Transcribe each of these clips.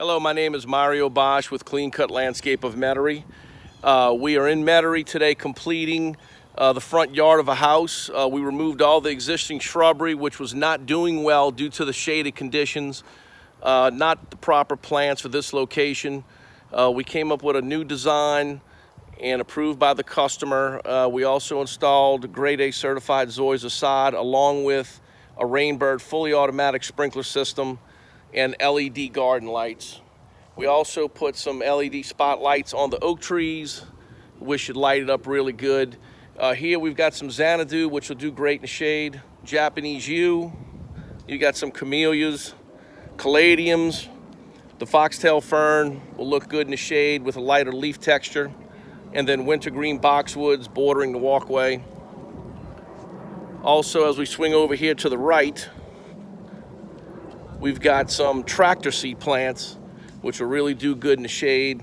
Hello, my name is Mario Bosch with Clean Cut Landscape of Metairie. We are in Metairie today completing the front yard of a house. We removed all the existing shrubbery, which was not doing well due to the shaded conditions, not the proper plants for this location. We came up with a new design and approved by the customer. We also installed grade A certified Zoysia sod along with a Rainbird fully automatic sprinkler system and LED garden lights. We also put some LED spotlights on the oak trees, which should light it up really good. Here we've got some Xanadu, which will do great in the shade. Japanese yew. You got some camellias, caladiums. The foxtail fern will look good in the shade with a lighter leaf texture. And then wintergreen boxwoods bordering the walkway. Also, as we swing over here to the right, we've got some tractor seat plants, which will really do good in the shade.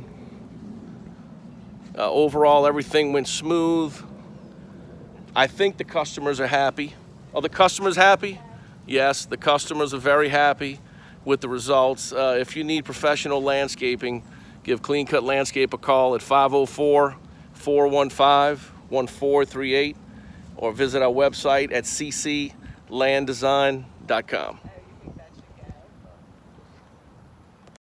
Overall, everything went smooth. I think the customers are happy. Are the customers happy? Yes, the customers are very happy with the results. If you need professional landscaping, give Clean Cut Landscape a call at 504-415-1438 or visit our website at cclanddesign.com.